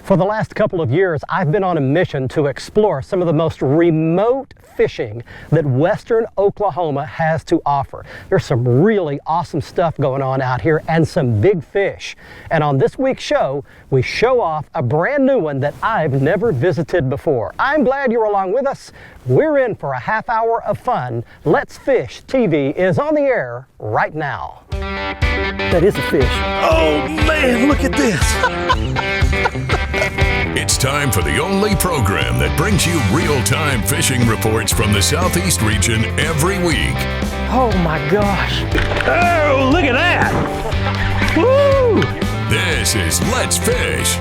For the last couple of years, I've been on a mission to explore some of the most remote fishing that western Oklahoma has to offer. There's some really awesome stuff going on out here and some big fish. And on this week's show, we show off a brand new one that I've never visited before. I'm glad you're along with us. We're in for a half hour of fun. Let's Fish TV is on the air right now. That is a fish. Oh man, look at this. It's time for the only program that brings you real-time fishing reports from the Southeast region every week. Oh my gosh. Oh, look at that. Woo! This is Let's Fish.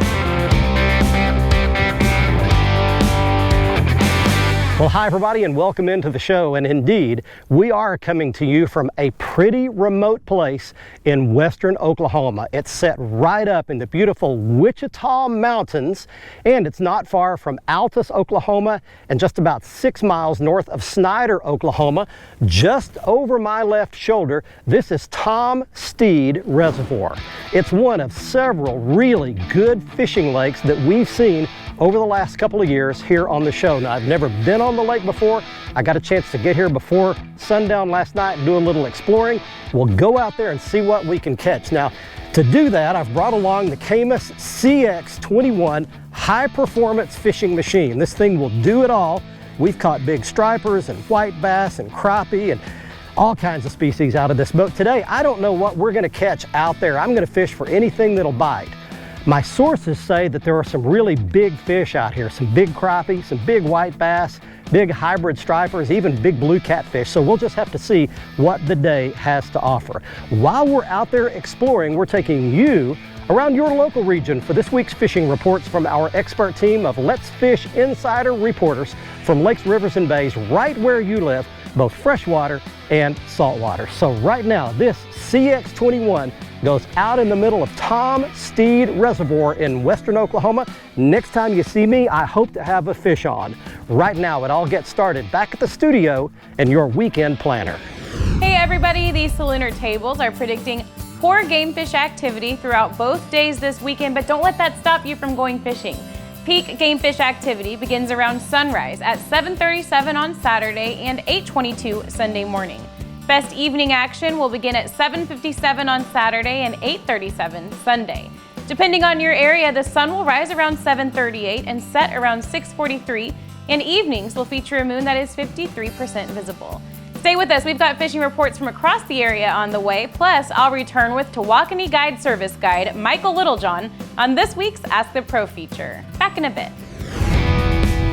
Well, hi everybody and welcome into the show. And indeed, we are coming to you from a pretty remote place in western Oklahoma. It's set right up in the beautiful Wichita Mountains, and it's not far from Altus, Oklahoma, and just about 6 miles north of Snyder, Oklahoma. Just over my left shoulder, this is Tom Steed Reservoir. It's one of several really good fishing lakes that we've seen over the last couple of years here on the show. Now, I've never been on the lake before. I got a chance to get here before sundown last night and do a little exploring. We'll go out there and see what we can catch. Now, to do that, I've brought along the Camus CX21 high performance fishing machine. This thing will do it all. We've caught big stripers and white bass and crappie and all kinds of species out of this boat. Today, I don't know what we're gonna catch out there. I'm gonna fish for anything that'll bite. My sources say that there are some really big fish out here, some big crappie, some big white bass, big hybrid stripers, even big blue catfish. So we'll just have to see what the day has to offer. While we're out there exploring, we're taking you around your local region for this week's fishing reports from our expert team of Let's Fish Insider reporters from lakes, rivers, and bays right where you live, both freshwater and saltwater. So right now, this CX21 goes out in the middle of Tom Steed Reservoir in western Oklahoma. Next time you see me, I hope to have a fish on. Right now, it all gets started back at the studio and your weekend planner. Hey everybody, these Salooner tables are predicting poor game fish activity throughout both days this weekend, but don't let that stop you from going fishing. Peak game fish activity begins around sunrise at 7:37 on Saturday and 8:22 Sunday morning. Best evening action will begin at 7:57 on Saturday and 8:37 Sunday. Depending on your area, the sun will rise around 7:38 and set around 6:43, and evenings will feature a moon that is 53% visible. Stay with us, we've got fishing reports from across the area on the way, plus I'll return with Tawakoni Guide Service Guide Michael Littlejohn on this week's Ask the Pro feature. Back in a bit.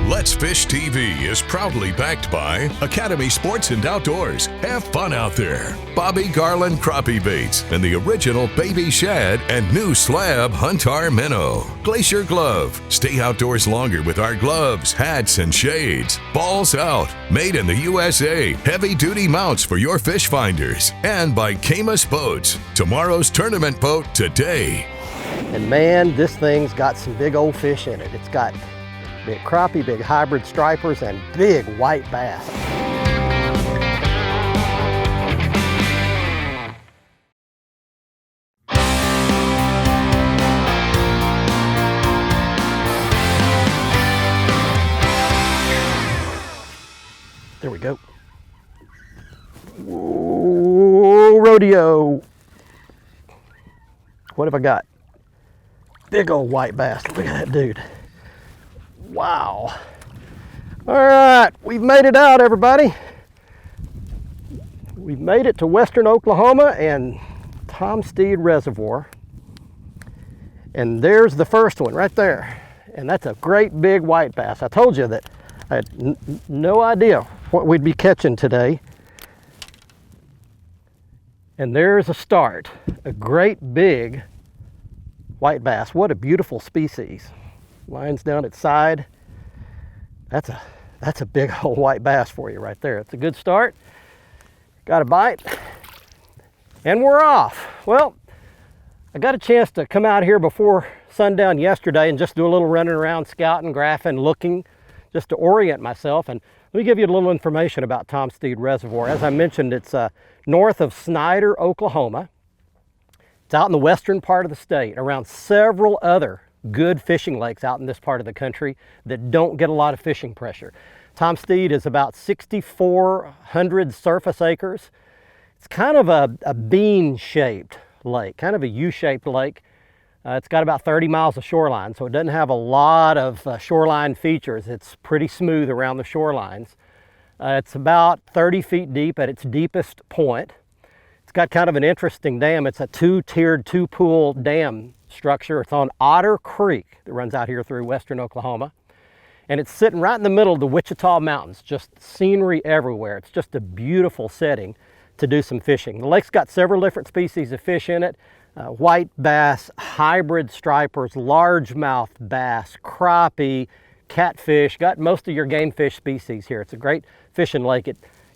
Let's Fish TV is proudly backed by Academy Sports and Outdoors. Have fun out there. Bobby Garland Crappie Baits and the original Baby Shad and new slab Huntar Minnow. Glacier Glove. Stay outdoors longer with our gloves, hats, and shades. Balls Out. Made in the USA. Heavy duty mounts for your fish finders. And by Camus Boats. Tomorrow's tournament boat today. And man, this thing's got some big old fish in it. It's got big crappie, big hybrid stripers, and big white bass. There we go. Whoa, rodeo. What have I got? Big old white bass. Look at that dude. Wow. All right, we've made it out, everybody. We've made it to western Oklahoma and Tom Steed Reservoir. And there's the first one right there. And that's a great big white bass. I told you that I had no idea what we'd be catching today. And there's a start, a great big white bass. What a beautiful species. Lines down its side. That's a big old white bass for you right there. It's a good start. Got a bite. And we're off. Well, I got a chance to come out here before sundown yesterday and just do a little running around, scouting, graphing, looking, just to orient myself. And let me give you a little information about Tom Steed Reservoir. As I mentioned, it's north of Snyder, Oklahoma. It's out in the western part of the state, around several other good fishing lakes out in this part of the country that don't get a lot of fishing pressure. Tom Steed is about 6,400 surface acres. It's kind of a bean-shaped lake, kind of a U-shaped lake. It's got about 30 miles of shoreline, so it doesn't have a lot of shoreline features. It's pretty smooth around the shorelines. It's about 30 feet deep at its deepest point. It's got kind of an interesting dam. It's a two-tiered, two-pool dam structure. It's on Otter Creek that runs out here through western Oklahoma. And it's sitting right in the middle of the Wichita Mountains, just scenery everywhere. It's just a beautiful setting to do some fishing. The lake's got several different species of fish in it. White bass, hybrid stripers, largemouth bass, crappie, catfish, got most of your game fish species here. It's a great fishing lake.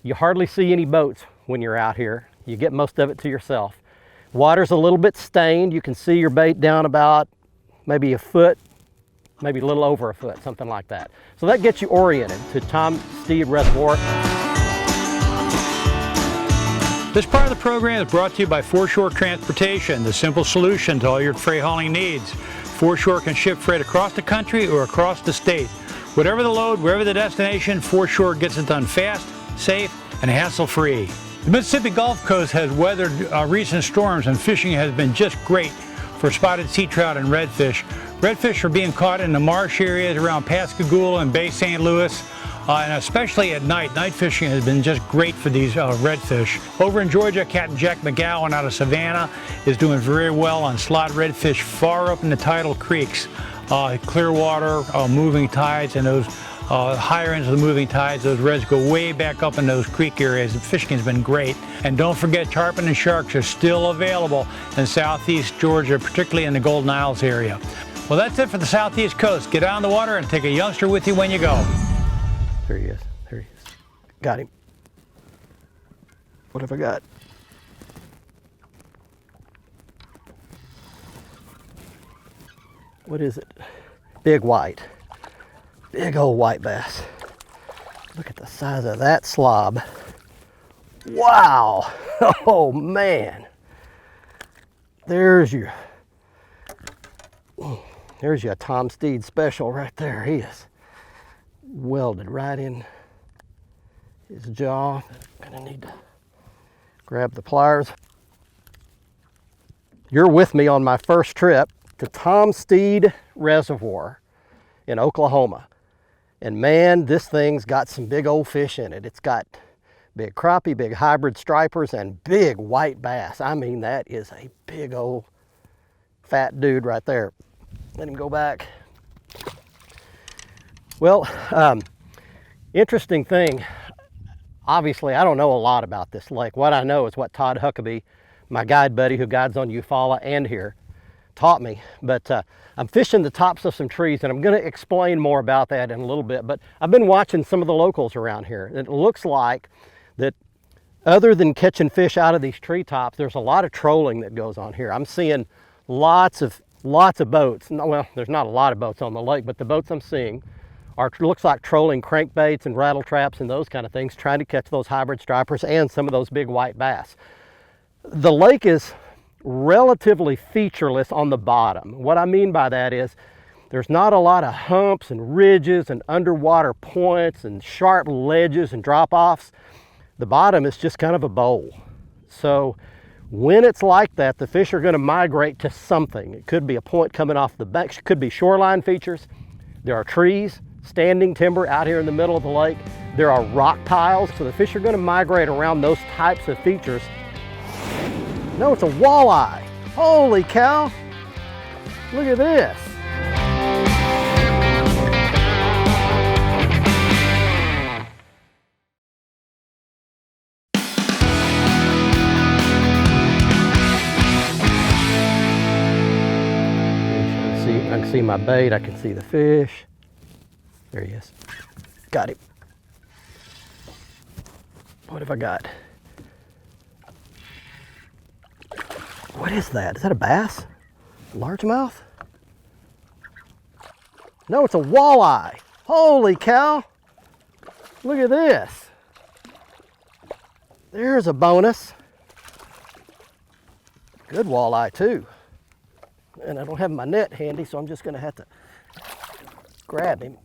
You hardly see any boats when you're out here. You get most of it to yourself. Water's a little bit stained. You can see your bait down about maybe a foot, maybe a little over a foot, something like that. So that gets you oriented to Tom Steed Reservoir. This part of the program is brought to you by Foreshore Transportation, the simple solution to all your freight hauling needs. Foreshore can ship freight across the country or across the state. Whatever the load, wherever the destination, Foreshore gets it done fast, safe, and hassle-free. The Mississippi Gulf Coast has weathered recent storms, and fishing has been just great for spotted sea trout and redfish. Redfish are being caught in the marsh areas around Pascagoula and Bay St. Louis. And especially at night, night fishing has been just great for these redfish. Over in Georgia, Captain Jack McGowan out of Savannah is doing very well on slot redfish far up in the tidal creeks. Clear water, moving tides, and those higher ends of the moving tides, those reds go way back up in those creek areas. The fishing has been great. And don't forget, tarpon and sharks are still available in southeast Georgia, particularly in the Golden Isles area. Well, that's it for the southeast coast. Get out on the water and take a youngster with you when you go. There he is. There he is. Got him. What have I got? What is it? Big white. Big old white bass. Look at the size of that slob. Wow. Oh man. There's your Tom Steed special right there. He is welded right in his jaw. Gonna need to grab the pliers. You're with me on my first trip to Tom Steed Reservoir in Oklahoma. And man, this thing's got some big old fish in it. It's got big crappie, big hybrid stripers, and big white bass. I mean, that is a big old fat dude right there. Let him go back. Well, interesting thing, obviously I don't know a lot about this lake. What I know is what Todd Huckabee, my guide buddy who guides on Eufaula and here, taught me. But I'm fishing the tops of some trees, and I'm going to explain more about that in a little bit. But I've been watching some of the locals around here. It looks like that other than catching fish out of these treetops, there's a lot of trolling that goes on here. I'm seeing lots of boats. Well, there's not a lot of boats on the lake, but the boats I'm seeing looks like trolling crankbaits and rattle traps and those kind of things, trying to catch those hybrid stripers and some of those big white bass. The lake is relatively featureless on the bottom. What I mean by that is there's not a lot of humps and ridges and underwater points and sharp ledges and drop-offs. The bottom is just kind of a bowl. So when it's like that, the fish are going to migrate to something. It could be a point coming off the bank, it could be shoreline features. There are trees, standing timber out here in the middle of the lake. There are rock piles, so the fish are going to migrate around those types of features. No, it's a walleye. Holy cow. Look at this. I can see my bait, I can see the fish. There he is. Got him. What have I got? What is that? Is that a bass? Largemouth? No, it's a walleye. Holy cow. Look at this. There's a bonus. Good walleye too. and I don't have my net handy, so I'm just gonna have to grab him.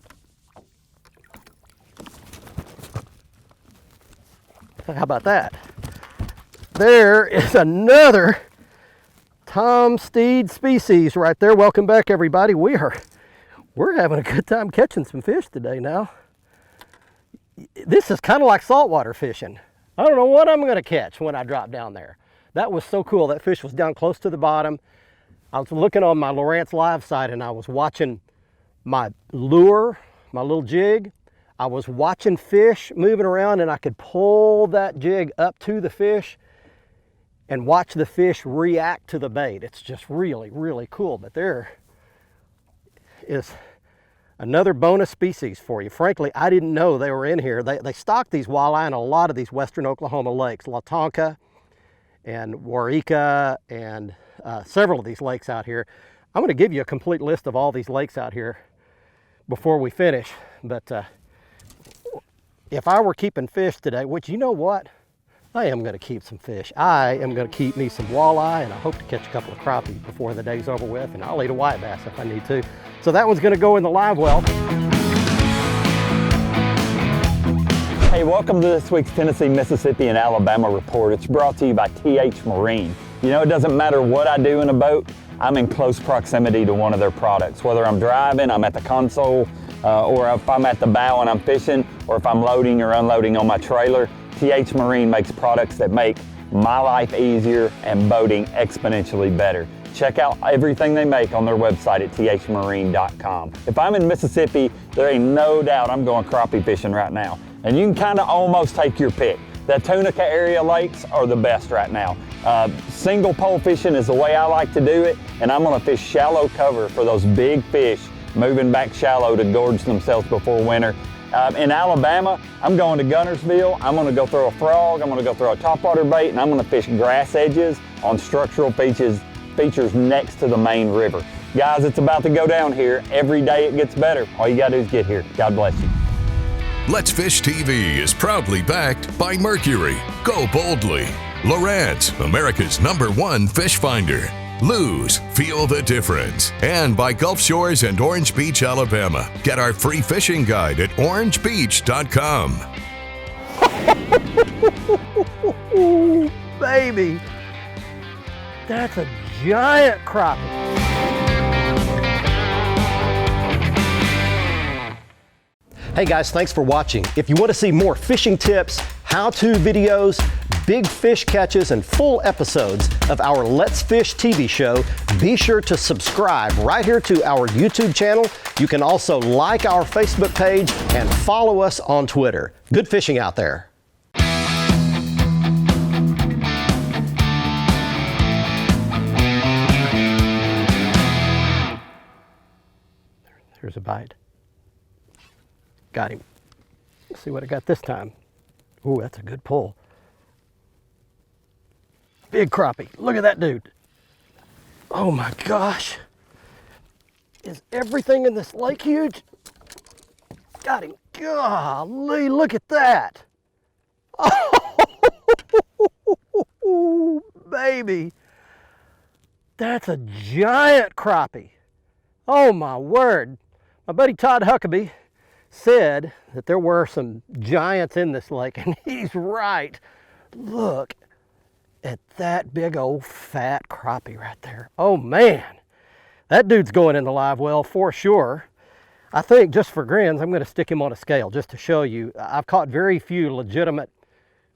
How about that? There is another Tom Steed species right there. Welcome back, everybody. We're having a good time catching some fish today now. This is kind of like saltwater fishing. I don't know what I'm gonna catch when I drop down there. That was so cool. That fish was down close to the bottom. I was looking on my Lowrance live site and I was watching my lure, my little jig. I was watching fish moving around and I could pull that jig up to the fish and watch the fish react to the bait. It's just really, really cool. But there is another bonus species for you. Frankly, I didn't know they were in here. They stock these walleye in a lot of these western Oklahoma lakes, Latonka and Waurika and several of these lakes out here. I'm gonna give you a complete list of all these lakes out here before we finish. But if I were keeping fish today, which you know what? I am gonna keep some fish. I am gonna keep me some walleye, and I hope to catch a couple of crappie before the day's over with, and I'll eat a white bass if I need to. So that one's gonna go in the live well. Hey, welcome to this week's Tennessee, Mississippi, and Alabama report. It's brought to you by TH Marine. You know, it doesn't matter what I do in a boat, I'm in close proximity to one of their products. Whether I'm driving, I'm at the console, or if I'm at the bow and I'm fishing, or if I'm loading or unloading on my trailer, TH Marine makes products that make my life easier and boating exponentially better. Check out everything they make on their website at thmarine.com. If I'm in Mississippi, there ain't no doubt I'm going crappie fishing right now. And you can kind of almost take your pick. The Tunica area lakes are the best right now. Single pole fishing is the way I like to do it, and I'm gonna fish shallow cover for those big fish moving back shallow to gorge themselves before winter. In Alabama, I'm going to Gunnersville. I'm gonna go throw a frog, I'm gonna go throw a topwater bait, and I'm gonna fish grass edges on structural features next to the main river. Guys, it's about to go down here. Every day it gets better. All you gotta do is get here. God bless you. Let's Fish TV is proudly backed by Mercury, Go Boldly, Lowrance, America's #1 fish finder, Lose, Feel the Difference, and by Gulf Shores and Orange Beach, Alabama. Get our free fishing guide at orangebeach.com. Baby, that's a giant crappie. Hey guys, thanks for watching. If you want to see more fishing tips, how-to videos, big fish catches, and full episodes of our Let's Fish TV show, be sure to subscribe right here to our YouTube channel. You can also like our Facebook page and follow us on Twitter. Good fishing out there. There's a bite. Got him. Let's see what I got this time. Ooh, that's a good pull. Big crappie. Look at that dude. Oh my gosh. Is everything in this lake huge? Got him. Golly, look at that. Oh, baby. That's a giant crappie. Oh my word. My buddy Todd Huckabee said that there were some giants in this lake, and he's right. Look at that big old fat crappie right there. Oh man, that dude's going in the live well for sure. I think just for grins, I'm going to stick him on a scale just to show you. I've caught very few legitimate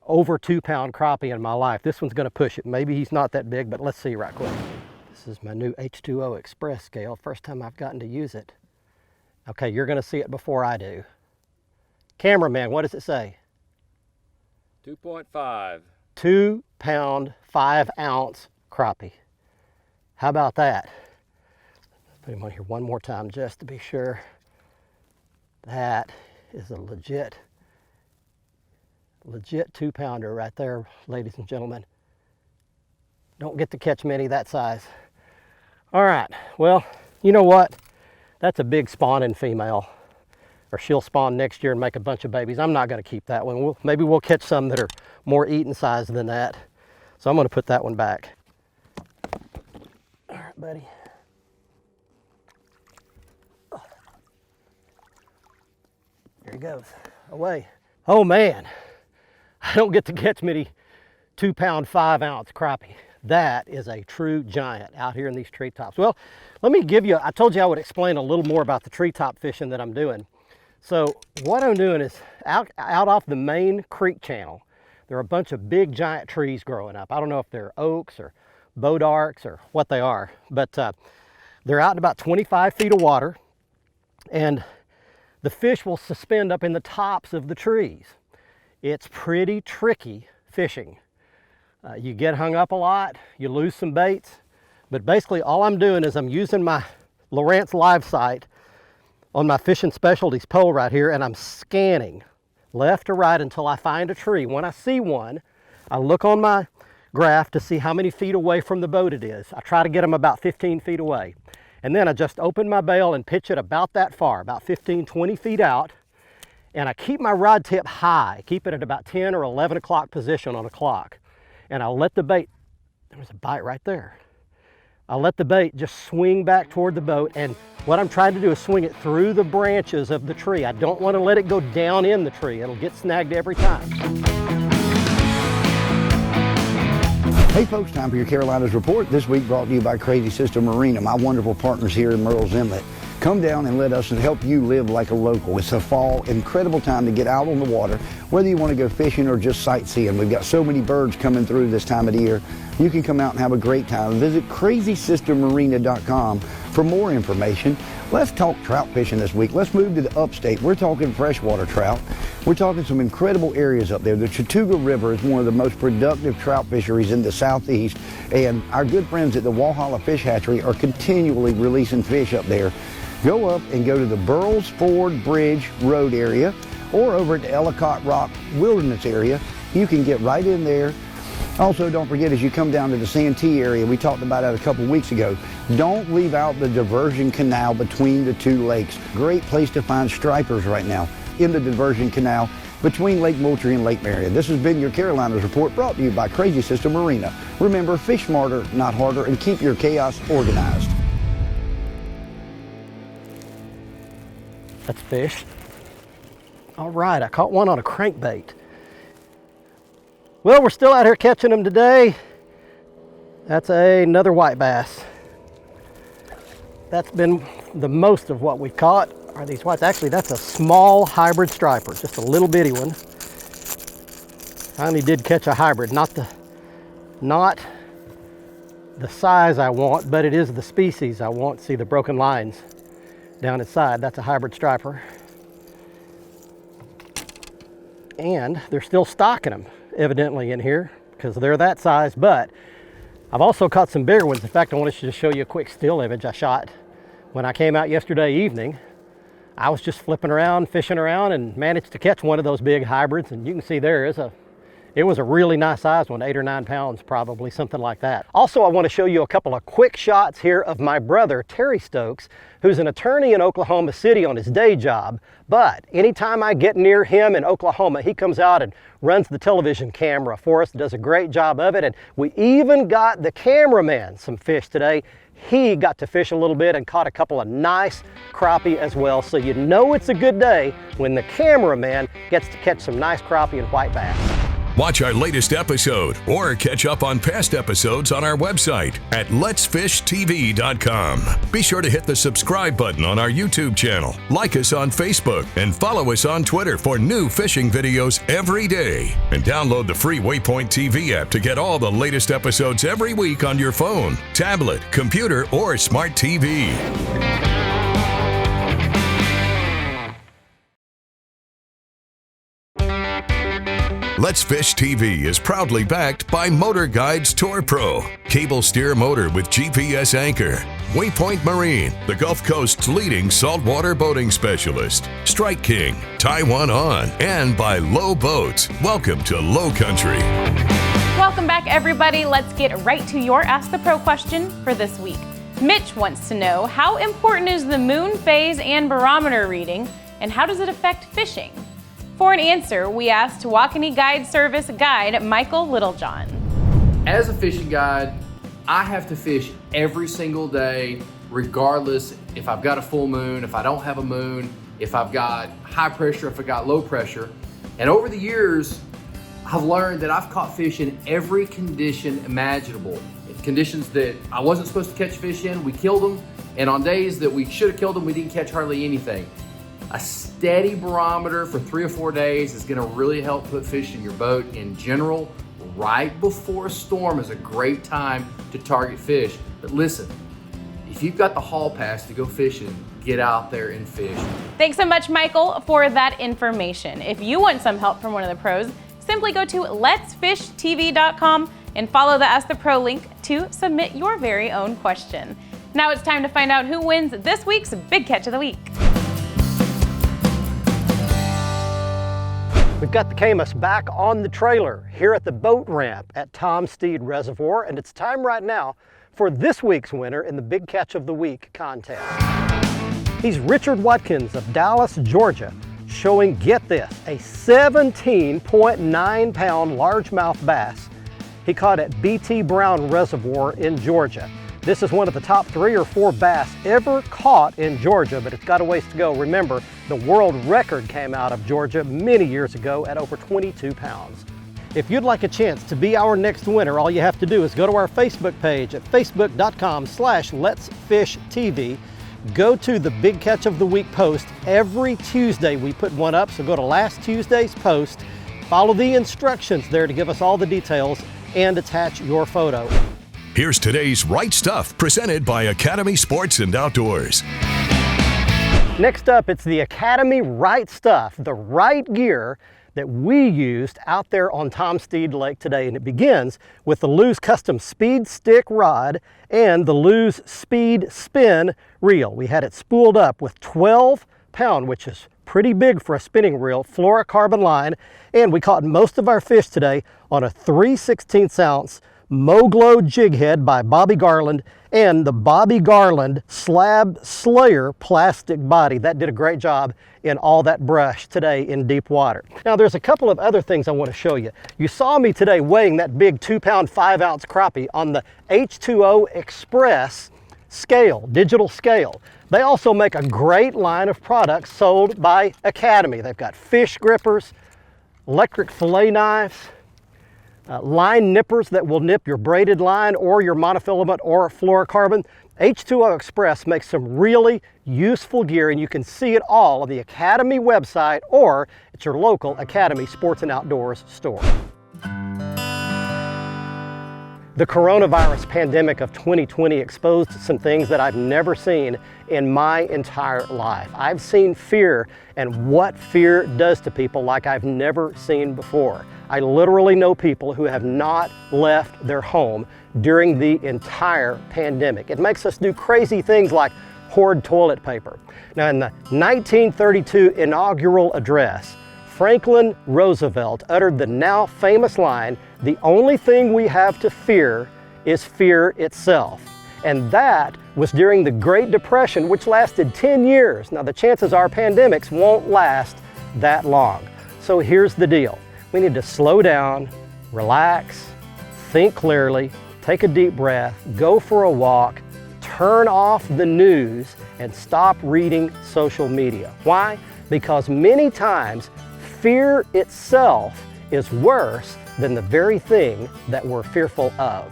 over 2-pound crappie in my life. This one's going to push it. Maybe he's not that big, but let's see right quick. This is my new H2O Express scale. First time I've gotten to use it. Okay, you're gonna see it before I do. Cameraman, what does it say? 2.5. 2 pound, 5 ounce crappie. How about that? Put him on here one more time just to be sure. That is a legit 2-pounder right there, ladies and gentlemen. Don't get to catch many that size. All right, well, you know what? That's a big spawning female, or she'll spawn next year and make a bunch of babies. I'm not gonna keep that one. Maybe we'll catch some that are more eating size than that. So I'm gonna put that one back. All right, buddy. goes. Away. Oh man, I don't get to catch many 2-pound, 5-ounce crappie. That is a true giant out here in these treetops. Well, let me give you, I told you I would explain a little more about the treetop fishing that I'm doing. So what I'm doing is out off the main creek channel, there are a bunch of big giant trees growing up. I don't know if they're oaks or bodarks or what they are, but they're out in about 25 feet of water, and the fish will suspend up in the tops of the trees. It's pretty tricky fishing. You get hung up a lot, you lose some baits, but basically all I'm doing is I'm using my Lowrance live sight on my Fishing Specialties pole right here, and I'm scanning left to right until I find a tree. When I see one, I look on my graph to see how many feet away from the boat it is. I try to get them about 15 feet away. And then I just open my bail and pitch it about that far, about 15, 20 feet out. And I keep my rod tip high, keep it at about 10 or 11 o'clock position on a clock. And I'll let the bait, there's a bite right there. I'll let the bait just swing back toward the boat, and what I'm trying to do is swing it through the branches of the tree. I don't want to let it go down in the tree. It'll get snagged every time. Hey folks, time for your Carolinas Report. This week brought to you by Crazy Sister Marina, my wonderful partners here in Murrells Inlet. Come down and let us help you live like a local. It's a fall, incredible time to get out on the water, whether you want to go fishing or just sightseeing. We've got so many birds coming through this time of the year. You can come out and have a great time. Visit crazysistermarina.com for more information. Let's talk trout fishing this week. Let's move to the upstate. We're talking freshwater trout. We're talking some incredible areas up there. The Chattooga River is one of the most productive trout fisheries in the southeast, and our good friends at the Walhalla Fish Hatchery are continually releasing fish up there. Go up and go to the Burles Ford Bridge Road area or over at the Ellicott Rock Wilderness area. You can get right in there. Also, don't forget, as you come down to the Santee area, we talked about that a couple weeks ago, don't leave out the diversion canal between the two lakes. Great place to find stripers right now in the diversion canal between Lake Moultrie and Lake Marion. This has been your Carolinas Report, brought to you by Crazy Sister Marina. Remember, fish smarter, not harder, and keep your chaos organized. That's fish. All right, I caught one on a crankbait. Well, we're still out here catching them today. That's another white bass. That's been the most of what we've caught are these whites. Actually, that's a small hybrid striper, just a little bitty one. Finally did catch a hybrid, not the size I want, but it is the species I want. See the broken lines down inside. That's a hybrid striper. And they're still stocking them, evidently, in here, because they're that size. But I've also caught some bigger ones. In fact, I want to just show you a quick still image I shot when I came out yesterday evening. I was just flipping around, fishing around, and managed to catch one of those big hybrids. And you can see there is it was a really nice size one, 8 or 9 pounds probably, something like that. Also, I want to show you a couple of quick shots here of my brother, Terry Stokes, who's an attorney in Oklahoma City on his day job. But anytime I get near him in Oklahoma, he comes out and runs the television camera for us, does a great job of it. And we even got the cameraman some fish today. He got to fish a little bit and caught a couple of nice crappie as well. So you know it's a good day when the cameraman gets to catch some nice crappie and white bass. Watch our latest episode or catch up on past episodes on our website at letsfishtv.com. Be sure to hit the subscribe button on our YouTube channel, like us on Facebook, and follow us on Twitter for new fishing videos every day. And download the free WAYPOINT TV app to get all the latest episodes every week on your phone, tablet, computer, or smart TV. Let's Fish TV is proudly backed by MotorGuide's Tour Pro, cable steer motor with GPS anchor, WAYPOINT Marine, the Gulf Coast's leading saltwater boating specialist, Strike King, Taiwan On, and by Low Boats. Welcome to Low Country. Welcome back, everybody. Let's get right to your Ask the Pro question for this week. Mitch wants to know, how important is the moon phase and barometer reading, and how does it affect fishing? For an answer, we asked Tawakoni Guide Service guide Michael Littlejohn. As a fishing guide, I have to fish every single day, regardless if I've got a full moon, if I don't have a moon. if I've got high pressure, if I've got low pressure. And over the years, I've learned that I've caught fish in every condition imaginable. Conditions that I wasn't supposed to catch fish in, we killed them. And on days that we should have killed them, we didn't catch hardly anything. A steady barometer for 3 or 4 days is gonna really help put fish in your boat in general. Right before a storm is a great time to target fish. But listen, if you've got the hall pass to go fishing, get out there and fish. Thanks so much, Michael, for that information. If you want some help from one of the pros, simply go to letsfishtv.com and follow the Ask the Pro link to submit your very own question. Now it's time to find out who wins this week's Big Catch of the Week. We've got the Camus back on the trailer here at the boat ramp at Tom Steed Reservoir, and it's time right now for this week's winner in the Big Catch of the Week contest. He's Richard Watkins of Dallas, Georgia, showing, get this, a 17.9 pound largemouth bass he caught at B.T. Brown Reservoir in Georgia. This is one of the top 3 or 4 bass ever caught in Georgia, but it's got a ways to go. Remember, the world record came out of Georgia many years ago at over 22 pounds. If you'd like a chance to be our next winner, all you have to do is go to our Facebook page at facebook.com/letsfishtv. Go to the Big Catch of the Week post. Every Tuesday we put one up, so go to last Tuesday's post, follow the instructions there to give us all the details, and attach your photo. Here's today's Right Stuff, presented by Academy Sports and Outdoors. Next up, it's the Academy Right Stuff, the right gear that we used out there on Tom Steed Lake today. And it begins with the Lew's Custom Speed Stick Rod and the Lew's Speed Spin Reel. We had it spooled up with 12 pound, which is pretty big for a spinning reel, fluorocarbon line. And we caught most of our fish today on a 3/16 ounce Mo-Glo jig head by Bobby Garland and the Bobby Garland Slab Slayer plastic body. That did a great job in all that brush today in deep water. Now there's a couple of other things I want to show you. You saw me today weighing that big 2 pound 5 ounce crappie on the H2O Express scale, digital scale. They also make a great line of products sold by Academy. They've got fish grippers, electric fillet knives, line nippers that will nip your braided line or your monofilament or fluorocarbon. H2O Express makes some really useful gear, and you can see it all on the Academy website or at your local Academy Sports and Outdoors store. The coronavirus pandemic of 2020 exposed some things that I've never seen in my entire life. I've seen fear and what fear does to people like I've never seen before. I literally know people who have not left their home during the entire pandemic. It makes us do crazy things like hoard toilet paper. Now, in the 1932 inaugural address, Franklin Roosevelt uttered the now famous line, "The only thing we have to fear is fear itself." And that was during the Great Depression, which lasted 10 years. Now, the chances are pandemics won't last that long. So here's the deal. We need to slow down, relax, think clearly, take a deep breath, go for a walk, turn off the news, and stop reading social media. Why? Because many times fear itself is worse than the very thing that we're fearful of.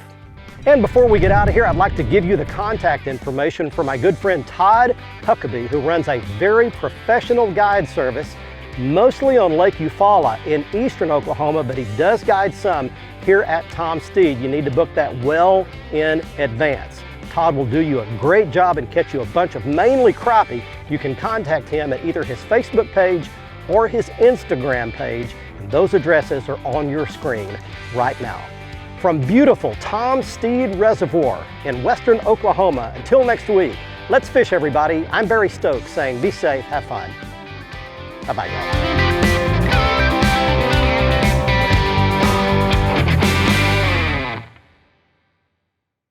And before we get out of here, I'd like to give you the contact information for my good friend Todd Huckabee, who runs a very professional guide service, mostly on Lake Eufaula in eastern Oklahoma, but he does guide some here at Tom Steed. You need to book that well in advance. Todd will do you a great job and catch you a bunch of mainly crappie. You can contact him at either his Facebook page or his Instagram page, and those addresses are on your screen right now. From beautiful Tom Steed Reservoir in western Oklahoma, until next week, let's fish, everybody. I'm Barry Stokes saying be safe, have fun. Bye-bye, y'all.